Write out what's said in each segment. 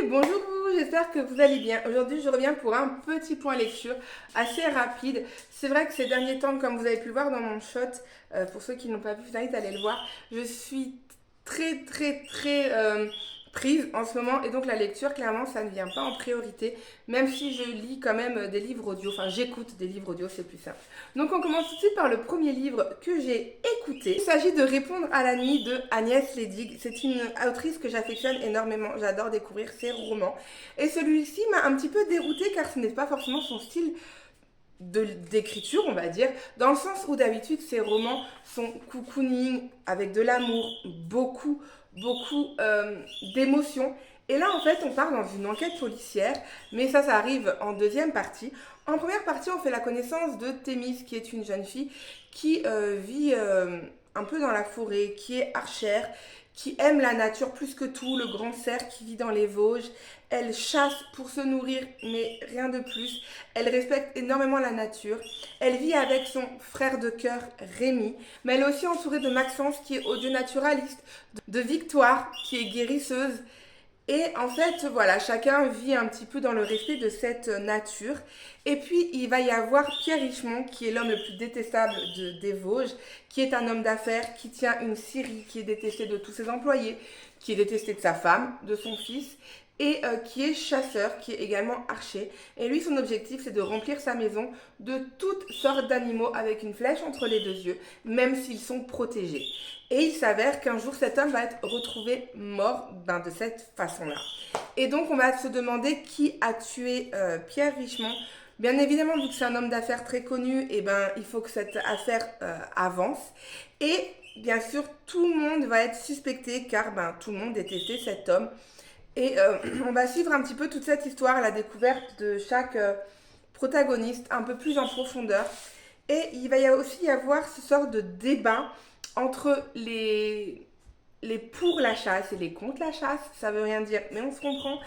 bonjour vous, j'espère que vous allez bien. Aujourd'hui, je reviens pour un petit point lecture assez rapide. C'est vrai que ces derniers temps, comme vous avez pu le voir dans mon shot, pour ceux qui n'ont pas vu, je vous invite à aller le voir. Je suis très prise en ce moment et donc la lecture, clairement, ça ne vient pas en priorité, même si je lis quand même des livres audio, enfin j'écoute des livres audio, c'est plus simple. Donc on commence tout de suite par le premier livre que j'ai écouté. Il s'agit de Répondre à la nuit de Agnès Ledig. C'est une autrice que j'affectionne énormément, j'adore découvrir ses romans. Et celui-ci m'a un petit peu déroutée car ce n'est pas forcément son style d'écriture, on va dire, dans le sens où d'habitude ces romans sont cocooning, avec de l'amour, beaucoup d'émotions. Et là, en fait, on part dans une enquête policière, mais ça arrive en deuxième partie. En première partie, on fait la connaissance de Thémis, qui est une jeune fille qui vit un peu dans la forêt, qui est archère, qui aime la nature plus que tout, le grand cerf qui vit dans les Vosges. Elle chasse pour se nourrir, mais rien de plus. Elle respecte énormément la nature. Elle vit avec son frère de cœur, Rémi, mais elle est aussi entourée de Maxence, qui est audio-naturaliste, de Victoire, qui est guérisseuse. Et en fait, voilà, chacun vit un petit peu dans le respect de cette nature. Et puis, il va y avoir Pierre Richemont, qui est l'homme le plus détestable des Vosges, qui est un homme d'affaires, qui tient une scierie, qui est détesté de tous ses employés, qui est détesté de sa femme, de son fils, et qui est chasseur, qui est également archer. Et lui, son objectif, c'est de remplir sa maison de toutes sortes d'animaux avec une flèche entre les deux yeux, même s'ils sont protégés. Et il s'avère qu'un jour, cet homme va être retrouvé mort de cette façon-là. Et donc, on va se demander qui a tué Pierre Richemont. Bien évidemment, vu que c'est un homme d'affaires très connu, eh ben, il faut que cette affaire avance. Et bien sûr, tout le monde va être suspecté car tout le monde détestait cet homme. Et on va suivre un petit peu toute cette histoire, la découverte de chaque protagoniste un peu plus en profondeur. Et il va aussi y avoir ce sort de débat entre les pour la chasse et les contre la chasse. Ça veut rien dire, mais on se comprend.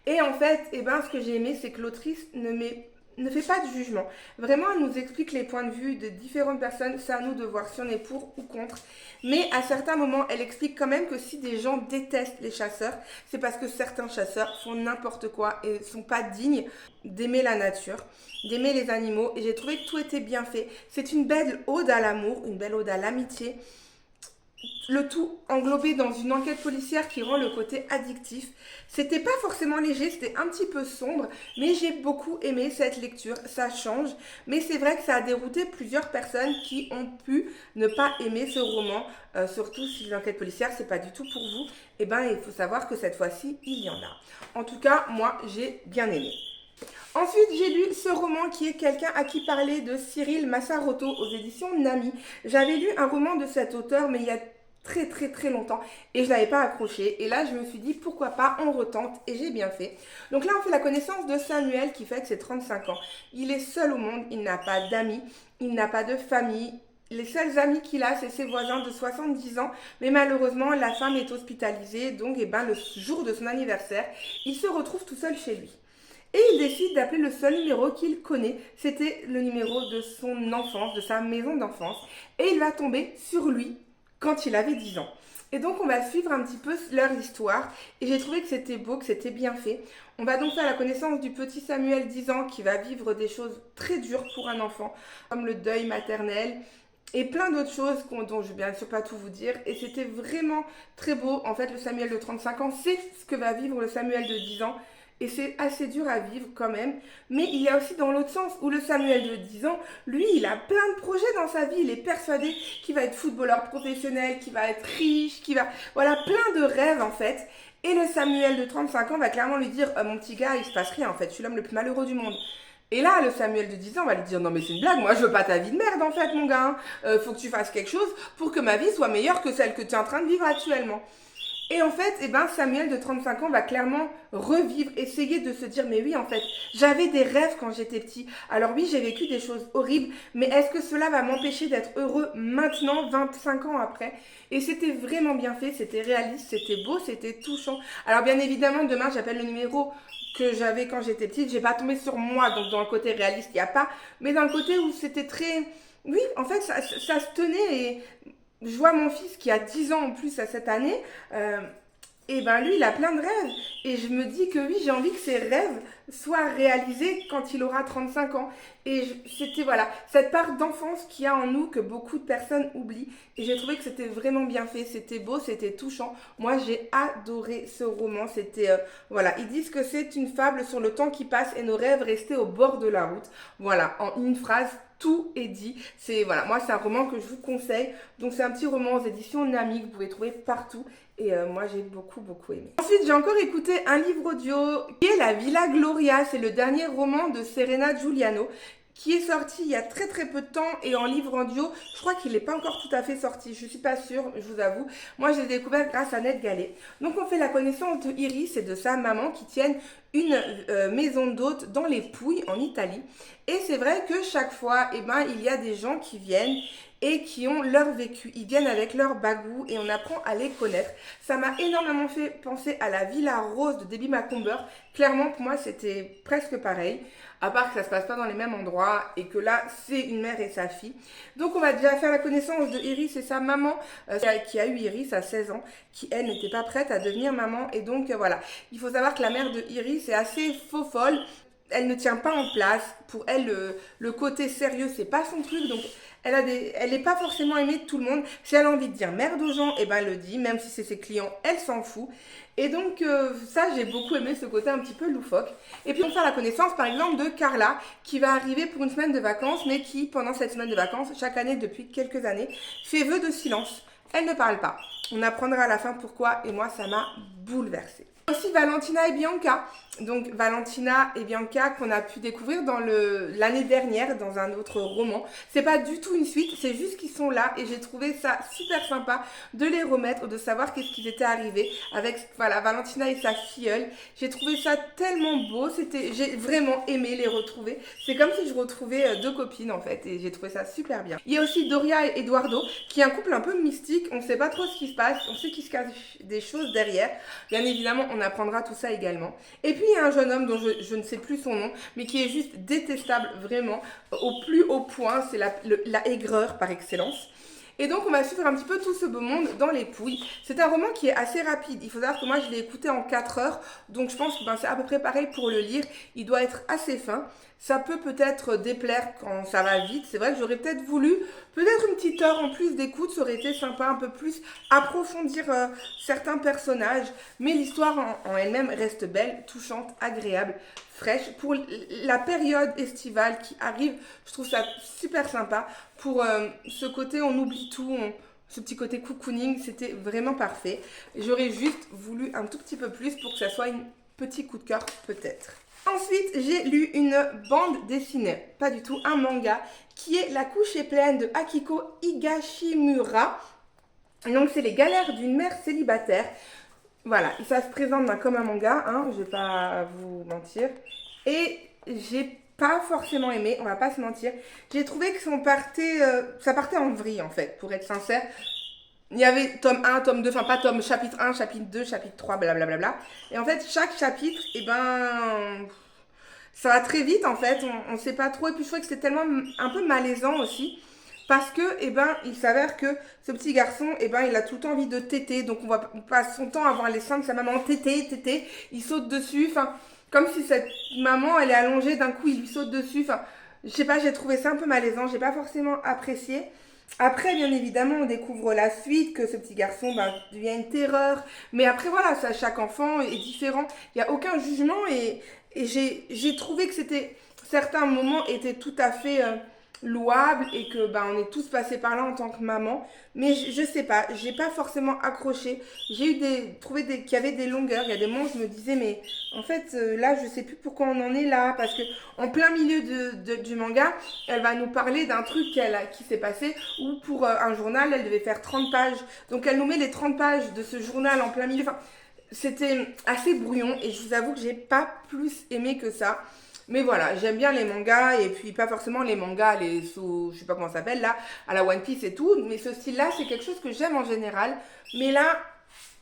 Et en fait, ce que j'ai aimé, c'est que l'autrice ne fait pas de jugement. Vraiment, elle nous explique les points de vue de différentes personnes. C'est à nous de voir si on est pour ou contre. Mais à certains moments, elle explique quand même que si des gens détestent les chasseurs, c'est parce que certains chasseurs font n'importe quoi et ne sont pas dignes d'aimer la nature, d'aimer les animaux. Et j'ai trouvé que tout était bien fait. C'est une belle ode à l'amour, une belle ode à l'amitié. Le tout englobé dans une enquête policière qui rend le côté addictif. C'était pas forcément léger, c'était un petit peu sombre, mais j'ai beaucoup aimé cette lecture, ça change. Mais c'est vrai que ça a dérouté plusieurs personnes qui ont pu ne pas aimer ce roman, surtout si l'enquête policière c'est pas du tout pour vous. Il faut savoir que cette fois-ci, il y en a. En tout cas, moi, j'ai bien aimé. Ensuite, j'ai lu ce roman qui est Quelqu'un à qui parler de Cyril Massarotto aux éditions Nami. J'avais lu un roman de cet auteur, mais il y a très longtemps et je n'avais pas accroché. Et là, je me suis dit pourquoi pas, on retente et j'ai bien fait. Donc là, on fait la connaissance de Samuel qui fête ses 35 ans. Il est seul au monde, il n'a pas d'amis, il n'a pas de famille. Les seuls amis qu'il a, c'est ses voisins de 70 ans, mais malheureusement, la femme est hospitalisée, donc le jour de son anniversaire, il se retrouve tout seul chez lui. Et il décide d'appeler le seul numéro qu'il connaît. C'était le numéro de son enfance, de sa maison d'enfance. Et il va tomber sur lui quand il avait 10 ans. Et donc on va suivre un petit peu leur histoire. Et j'ai trouvé que c'était beau, que c'était bien fait. On va donc faire la connaissance du petit Samuel 10 ans qui va vivre des choses très dures pour un enfant, comme le deuil maternel, et plein d'autres choses dont je ne vais bien sûr pas tout vous dire. Et c'était vraiment très beau. En fait, le Samuel de 35 ans, c'est ce que va vivre le Samuel de 10 ans. Et c'est assez dur à vivre quand même. Mais il y a aussi dans l'autre sens où le Samuel de 10 ans, lui, il a plein de projets dans sa vie. Il est persuadé qu'il va être footballeur professionnel, qu'il va être riche, Voilà, plein de rêves en fait. Et le Samuel de 35 ans va clairement lui dire mon petit gars, il se passe rien en fait, je suis l'homme le plus malheureux du monde. Et là, le Samuel de 10 ans va lui dire non mais c'est une blague, moi je veux pas ta vie de merde en fait mon gars. Faut que tu fasses quelque chose pour que ma vie soit meilleure que celle que tu es en train de vivre actuellement. Et en fait, Samuel de 35 ans va clairement revivre, essayer de se dire, mais oui, en fait, j'avais des rêves quand j'étais petit. Alors oui, j'ai vécu des choses horribles, mais est-ce que cela va m'empêcher d'être heureux maintenant, 25 ans après? Et c'était vraiment bien fait, c'était réaliste, c'était beau, c'était touchant. Alors bien évidemment, demain, j'appelle le numéro que j'avais quand j'étais petite. J'ai pas tombé sur moi, donc dans le côté réaliste, il n'y a pas. Mais dans le côté où c'était très... Oui, en fait, ça se tenait et... Je vois mon fils qui a 10 ans en plus à cette année, Et ben lui, il a plein de rêves. Et je me dis que oui, j'ai envie que ses rêves soient réalisés quand il aura 35 ans. Et c'était voilà, cette part d'enfance qu'il y a en nous que beaucoup de personnes oublient. Et j'ai trouvé que c'était vraiment bien fait, c'était beau, c'était touchant. Moi, j'ai adoré ce roman. C'était voilà, ils disent que c'est une fable sur le temps qui passe et nos rêves restés au bord de la route. Voilà, en une phrase, tout est dit. C'est voilà, moi c'est un roman que je vous conseille. Donc c'est un petit roman aux éditions Nami que vous pouvez trouver partout. Et moi j'ai beaucoup aimé. Ensuite j'ai encore écouté un livre audio qui est La Villa Gloria. C'est le dernier roman de Serena Giuliano qui est sorti il y a très peu de temps et en livre audio, je crois qu'il n'est pas encore tout à fait sorti, je suis pas sûre, je vous avoue. Moi, je l'ai découvert grâce à Ned Gallet. Donc, on fait la connaissance de Iris et de sa maman qui tiennent une maison d'hôtes dans les Pouilles, en Italie. Et c'est vrai que chaque fois, eh ben, il y a des gens qui viennent et qui ont leur vécu. Ils viennent avec leur bagou et on apprend à les connaître. Ça m'a énormément fait penser à la Villa Rose de Debbie Macomber. Clairement, pour moi, c'était presque pareil. À part que ça se passe pas dans les mêmes endroits et que là, c'est une mère et sa fille. Donc, on va déjà faire la connaissance de Iris et sa maman, qui a eu Iris à 16 ans, qui, elle, n'était pas prête à devenir maman. Et donc, voilà. Il faut savoir que la mère de Iris est assez faux-folle. Elle ne tient pas en place. Pour elle, le côté sérieux, c'est pas son truc. Donc, elle n'est pas forcément aimée de tout le monde. Si elle a envie de dire merde aux gens, eh ben, elle le dit. Même si c'est ses clients, elle s'en fout. Et donc, ça, j'ai beaucoup aimé ce côté un petit peu loufoque. Et puis, on fait la connaissance, par exemple, de Carla, qui va arriver pour une semaine de vacances, mais qui, pendant cette semaine de vacances, chaque année, depuis quelques années, fait vœu de silence. Elle ne parle pas. On apprendra à la fin pourquoi, et moi, ça m'a bouleversée. Aussi Valentina et Bianca. Donc Valentina et Bianca qu'on a pu découvrir dans l'année dernière dans un autre roman. C'est pas du tout une suite, c'est juste qu'ils sont là et j'ai trouvé ça super sympa de les remettre, de savoir qu'est-ce qui était arrivé avec voilà Valentina et sa filleule. J'ai trouvé ça tellement beau, j'ai vraiment aimé les retrouver. C'est comme si je retrouvais deux copines en fait et j'ai trouvé ça super bien. Il y a aussi Doria et Eduardo qui est un couple un peu mystique, on sait pas trop ce qui se passe, on sait qu'il se cache des choses derrière. Bien évidemment, on apprendra tout ça également. Et puis il y a un jeune homme dont je ne sais plus son nom, mais qui est juste détestable vraiment, au plus haut point, c'est la aigreur par excellence. Et donc on va suivre un petit peu tout ce beau monde dans les Pouilles. C'est un roman qui est assez rapide. Il faut savoir que moi je l'ai écouté en 4 heures, donc je pense que c'est à peu près pareil pour le lire. Il doit être assez fin. Ça peut-être déplaire quand ça va vite. C'est vrai que j'aurais peut-être voulu, peut-être une petite heure en plus d'écoute, ça aurait été sympa, un peu plus approfondir certains personnages. Mais l'histoire en elle-même reste belle, touchante, agréable, fraîche. Pour la période estivale qui arrive, je trouve ça super sympa. Pour ce côté, on oublie tout, ce petit côté cocooning, c'était vraiment parfait. J'aurais juste voulu un tout petit peu plus pour que ça soit un petit coup de cœur peut-être. Ensuite, j'ai lu une bande dessinée, pas du tout, un manga, qui est La couche est pleine de Akiko Higashimura. Donc, c'est les galères d'une mère célibataire. Voilà, ça se présente comme un manga, hein, je vais pas vous mentir. Et j'ai pas forcément aimé, on va pas se mentir. J'ai trouvé que ça partait en vrille en fait, pour être sincère. Il y avait tome 1, tome 2, enfin pas tome, chapitre 1, chapitre 2, chapitre 3, blablabla. Et en fait, chaque chapitre, eh ben, ça va très vite en fait, on sait pas trop. Et puis je trouvais que c'était tellement un peu malaisant aussi. Parce que, eh ben, il s'avère que ce petit garçon, eh ben, il a tout le temps envie de téter. Donc on passe son temps à voir les seins de sa maman téter. Il saute dessus, enfin, comme si cette maman, elle est allongée, d'un coup, il lui saute dessus. Enfin, je sais pas, j'ai trouvé ça un peu malaisant, j'ai pas forcément apprécié. Après, bien évidemment, on découvre la suite, que ce petit garçon devient une terreur. Mais après, voilà, ça, chaque enfant est différent. Il n'y a aucun jugement et j'ai trouvé que certains moments étaient tout à fait louables et que on est tous passés par là en tant que maman. Mais je sais pas, j'ai pas forcément accroché. J'ai trouvé qu'il y avait des longueurs. Il y a des moments où je me disais, mais en fait, là, je sais plus pourquoi on en est là. Parce que en plein milieu du manga, elle va nous parler d'un truc qui s'est passé où pour un journal, elle devait faire 30 pages. Donc, elle nous met les 30 pages de ce journal en plein milieu. Enfin, c'était assez brouillon et je vous avoue que j'ai pas plus aimé que ça. Mais voilà, j'aime bien les mangas et puis pas forcément les mangas, je sais pas comment ça s'appelle là, à la One Piece et tout. Mais ce style-là, c'est quelque chose que j'aime en général. Mais là,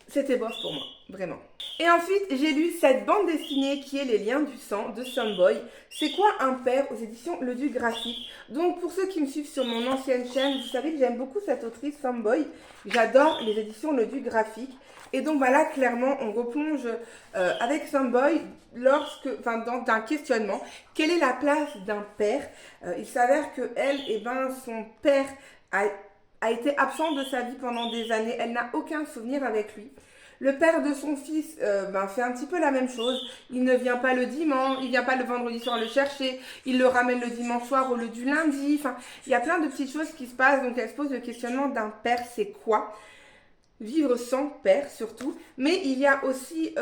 c'était bof pour moi, vraiment. Et ensuite, j'ai lu cette bande dessinée qui est Les Liens du sang de Someboy. C'est quoi un père aux éditions Le Duc Graphique. Donc pour ceux qui me suivent sur mon ancienne chaîne, vous savez que j'aime beaucoup cette autrice Someboy. J'adore les éditions Le Duc Graphique. Et donc voilà, clairement, on replonge avec Samboy dans un questionnement. Quelle est la place d'un père? Il s'avère que elle, eh ben, son père a été absent de sa vie pendant des années. Elle n'a aucun souvenir avec lui. Le père de son fils fait un petit peu la même chose. Il ne vient pas le dimanche, il vient pas le vendredi soir le chercher, il le ramène le dimanche soir au lieu du lundi. Enfin, il y a plein de petites choses qui se passent. Donc elle se pose le questionnement d'un père, c'est quoi? Vivre sans père surtout. Mais il y a aussi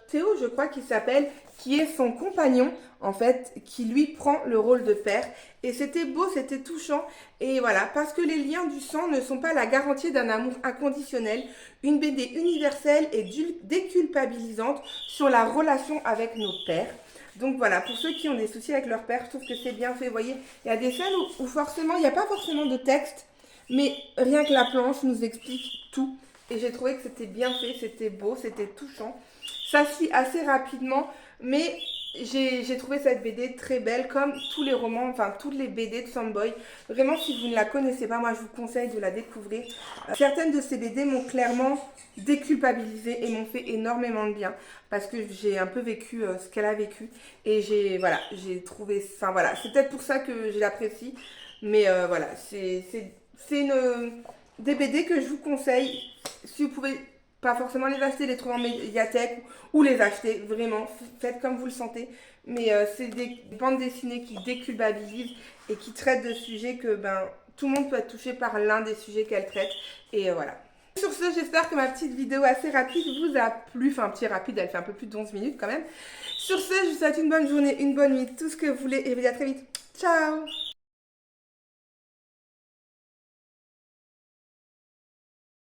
Théo, je crois qu'il s'appelle, qui est son compagnon en fait, qui lui prend le rôle de père. Et c'était beau, c'était touchant. Et voilà, parce que les liens du sang ne sont pas la garantie d'un amour inconditionnel. Une BD universelle et déculpabilisante sur la relation avec nos pères. Donc voilà, pour ceux qui ont des soucis avec leur père, je trouve que c'est bien fait. Vous voyez, il y a des scènes où forcément, il n'y a pas forcément de texte, mais rien que la planche nous explique tout. Et j'ai trouvé que c'était bien fait, c'était beau, c'était touchant. Ça se lit assez rapidement, mais j'ai trouvé cette BD très belle, comme tous les romans, enfin toutes les BD de Samboy. Vraiment, si vous ne la connaissez pas, moi je vous conseille de la découvrir. Certaines de ces BD m'ont clairement déculpabilisée et m'ont fait énormément de bien, parce que j'ai un peu vécu ce qu'elle a vécu. Et j'ai trouvé ça, voilà, c'est peut-être pour ça que je l'apprécie. Mais voilà, c'est des BD que je vous conseille. Si vous pouvez pas forcément les acheter, les trouver en médiathèque ou les acheter, vraiment, faites comme vous le sentez. Mais c'est des bandes dessinées qui déculpabilisent et qui traitent de sujets que tout le monde peut être touché par l'un des sujets qu'elle traite. Et voilà. Sur ce, j'espère que ma petite vidéo assez rapide vous a plu. Enfin, petit rapide, elle fait un peu plus de 11 minutes quand même. Sur ce, je vous souhaite une bonne journée, une bonne nuit, tout ce que vous voulez et je vous dis à très vite. Ciao!